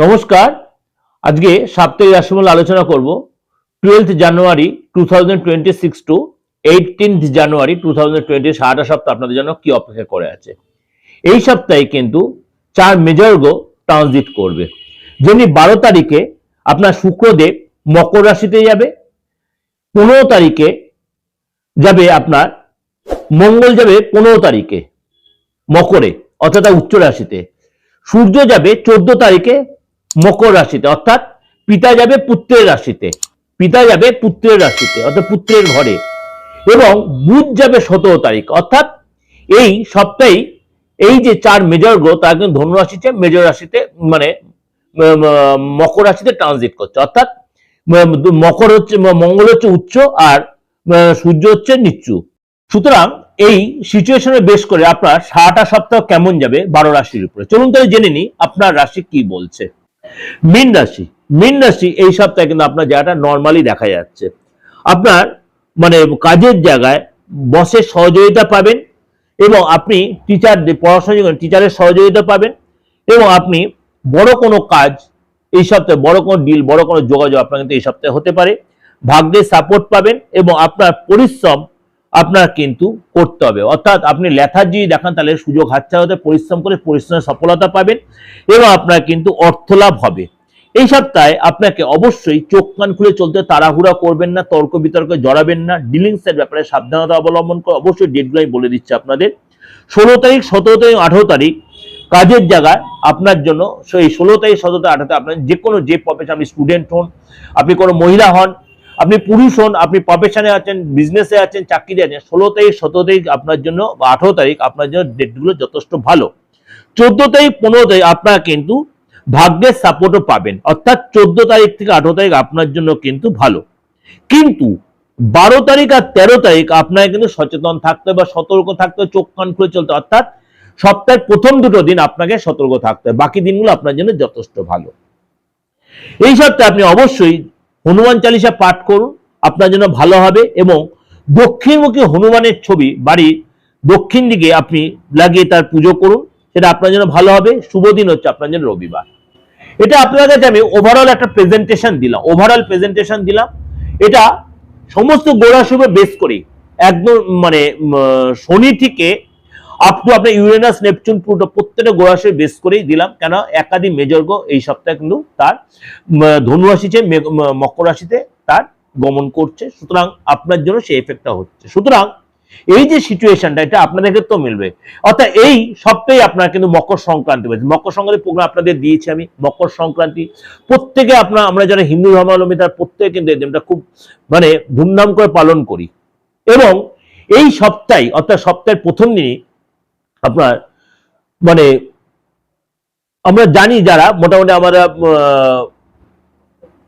নমস্কার। আজকে সাপ্তাহিক রাশিফল আলোচনা করব 12th জানুয়ারি 2026 টু 18th জানুয়ারি 2020 সারাটা সপ্তাহ আপনাদের জন্য কি অপেক্ষা করে আছে। এই সপ্তাহে কিন্তু 4 মেজর গ্রহ ট্রানজিট করবে। যেমনি 12 তারিখে আপনার শুক্রদেব মকর রাশিতে যাবে, 15 তারিখে যাবে আপনার মঙ্গল যাবে 15 তারিখে মকরে অর্থাৎ উচ্চ রাশিতে, সূর্য যাবে 14 তারিখে মকর রাশিতে অর্থাৎ পিতা যাবে পুত্রের রাশিতে, অর্থাৎ পুত্রের ঘরে, এবং বুধ যাবে 17 তারিখ অর্থাৎ এই সপ্তাহে এই যে 4 মেজর গ্রহ তারা কিন্তু ধনু রাশিতে মেজর রাশিতে মানে মকর রাশিতে ট্রানজিট করছে। অর্থাৎ মকর হচ্ছে মঙ্গল হচ্ছে উচ্চ আর সূর্য হচ্ছে নিচু। সুতরাং এই সিচুয়েশনে বেশ করে আপনার সারাটা সপ্তাহ কেমন যাবে 12 রাশির উপরে। চলুন তাহলে জেনে নিই আপনার রাশি কি বলছে। মীন রাশি এই সপ্তাহে কিন্তু আপনার জায়গাটা নর্মালি দেখা যাচ্ছে। আপনার মানে কাজের জায়গায় বসের সহযোগিতা পাবেন এবং আপনি টিচারের সহযোগিতা পাবেন এবং আপনি বড় কোনো কাজ এই সপ্তাহে, বড় কোনো ডিল, বড় কোনো যোগাযোগ আপনার কিন্তু এই সপ্তাহে হতে পারে। ভাগ্যের সাপোর্ট পাবেন এবং আপনার পরিশ্রম আপনার কিন্তু করতে হবে। অর্থাৎ আপনি লেথার্জি দেখান তাহলে সুযোগ হাতছাড়া হতে পরিশ্রম করে পরিশ্রমের সফলতা পাবেন এবং আপনার কিন্তু অর্থ লাভ হবে। এই সপ্তাহে আপনাকে অবশ্যই চোখ কান খুলে চলতে, তাড়াহুড়া করবেন না, তর্ক বিতর্কে জড়াবেন না, ডিলিংস এর ব্যাপারে সাবধানতা অবলম্বন করে। অবশ্যই ডেটগুলো আমি বলে দিচ্ছি আপনাদের। 16 তারিখ, 17 তারিখ, 18 তারিখ কাজের জায়গায় আপনার জন্য, সেই 16 তারিখ, 17 তারিখ, 18 আপনার যে কোনো যে প্রফেশন, আপনি স্টুডেন্ট হন, আপনি কোনো মহিলা হন, আপনি পুরুষ হন, আপনি প্রফেশনে আছেন, বিজনেসে আছেন, চাকরিতে আছেন, 16 তারিখ, 17 তারিখ আপনার জন্য বা 18 তারিখ আপনার জন্য ডেটগুলো যথেষ্ট ভালো। 14 তারিখ, 15 তারিখ আপনারা কিন্তু ভাগ্যের সাপোর্টও পাবেন। অর্থাৎ 14 তারিখ থেকে 18 তারিখ আপনার জন্য কিন্তু ভালো। কিন্তু 12 তারিখ আর 13 তারিখ আপনাকে কিন্তু সচেতন থাকতে বা সতর্ক থাকতে, চোখ কান খুলে চলতে। অর্থাৎ সপ্তাহের প্রথম দুটো দিন আপনাকে সতর্ক থাকতে, বাকি দিনগুলো আপনার জন্য যথেষ্ট ভালো। এই সপ্তাহে আপনি অবশ্যই হনুমান চালিসা পাঠ করুন, আপনার জন্য ভালো হবে। এবং দক্ষিণমুখী হনুমানের ছবি বাড়ির দক্ষিণ দিকে আপনি লাগিয়ে তার পুজো করুন, সেটা আপনার জন্য ভালো হবে। শুভ দিন হচ্ছে আপনার জন্য রবিবার। এটা আপনার কাছে আমি ওভারঅল একটা প্রেজেন্টেশন দিলাম। এটা সমস্ত গোড়াশুভে বেস করে একদম মানে শনি থেকে আপ টু আপনার ইউরেনাস নেপচুন প্লুটো প্রত্যেকটা গোড়াশুভে বেস করেই দিলাম। কেন একাধিক মেজর গ্রহ এই সপ্তাহে কিন্তু তার ধনু রাশিতে মকর রাশিতে তার গমন করছে, সুতরাং আপনার জন্য সেই এফেক্টটা হচ্ছে। সুতরাং এই যে সিচুয়েশনটা এটা আপনাদের ক্ষেত্রেও মিলবে। অর্থাৎ এই সপ্তাহে আপনারা কিন্তু মকর সংক্রান্তি পাচ্ছেন। মকর সংক্রান্তি প্রোগ্রাম আপনাদের দিয়েছি আমি। মকর সংক্রান্তি প্রত্যেকে আমরা যারা হিন্দু ধর্মাবলম্বী তারা প্রত্যেকে কিন্তু এই দিনটা খুব মানে ধুমধাম করে পালন করি। এবং এই সপ্তাহে অর্থাৎ সপ্তাহের প্রথম দিনই আপনার মানে আমরা জানি যারা মোটামুটি আমরা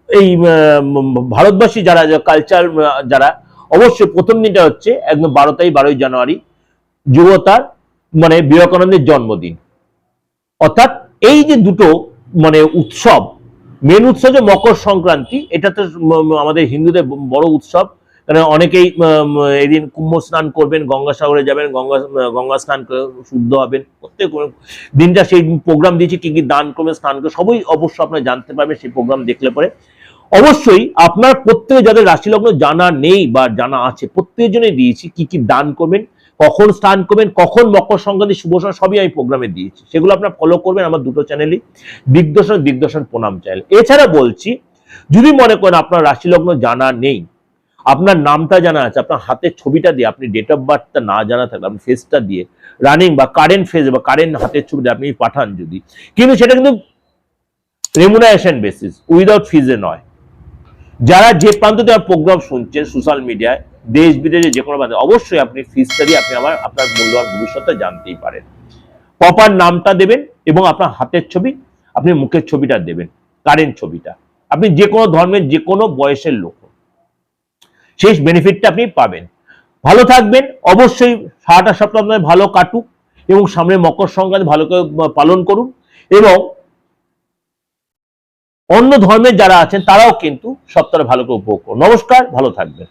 এই ভারতবাসী যারা কালচার যারা, অবশ্যই প্রথম দিনটা হচ্ছে একদম 12 জানুয়ারি যুবতার মানে বিবেকানন্দের জন্মদিন। অর্থাৎ এই যে দুটো মানে উৎসব, মেন উৎসব যে মকর সংক্রান্তি, এটা তো আমাদের হিন্দুদের বড় উৎসব। কারণ অনেকেই এদিন কুম্ভ স্নান করবেন, গঙ্গাসাগরে যাবেন, গঙ্গা স্নান শুদ্ধ হবেন। প্রত্যেক দিনটা সেই প্রোগ্রাম দিয়েছি, কি কি দান করবেন, স্নান করবেন, সবই অবশ্য আপনারা জানতে পারবেন সেই প্রোগ্রাম দেখলে পরে। অবশ্যই আপনার প্রত্যেকে যাদের রাশি লগ্ন জানা নেই বা জানা আছে, প্রত্যেকের জন্য দিয়েছি কি কি দান করবেন, কখন স্নান করবেন, কখন মকর সংক্রান্তি শুভ সময়, সবই আমি প্রোগ্রামে দিয়েছি। সেগুলো আপনারা ফলো করবেন আমার দুটো চ্যানেলই, দিগদর্শন প্রণাম চ্যানেল। এছাড়া বলছি, যদি মনে করেন আপনার রাশি লগ্ন জানা নেই, আপনার নামটা জানা আছে, আপনার হাতের ছবিটা দিয়ে, আপনি ডেট অফ বার্থটা না জানা থাকলে আপনি ফেসটা দিয়ে রানিং বা কারেন্ট ফেজ বা কারেন্ট হাতের ছবিটা আপনি পাঠান যদি, কিন্তু সেটা কিন্তু রেমুনারেশন বেসিস, উইদাউট ফিজে নয়। যারা যে প্রান্ততে প্রোগ্রাম শুনছেন সোশ্যাল মিডিয়ায়, দেশ বিদেশে যে কোনো প্রান্তে, অবশ্যই আপনি ফিজটা দিয়ে আপনি আপনার মূল্যবান ভবিষ্যৎটা জানতেই পারেন। প্রপার নামটা দেবেন এবং আপনার হাতের ছবি, আপনি মুখের ছবিটা দেবেন, কারেন্ট ছবিটা। আপনি যে কোনো ধর্মের যে কোনো বয়সের লোক, সেই বেনিফিটটা আপনি পাবেন। ভালো থাকবেন। অবশ্যই সারাটা সপ্তাহ আপনাদের ভালো কাটুক এবং সামনে মকর সংক্রান্তি ভালো করে পালন করুন। এবং অন্য ধর্মের যারা আছেন তারাও কিন্তু সপ্তাহে ভালো করে উপভোগ করুন। নমস্কার, ভালো থাকবেন।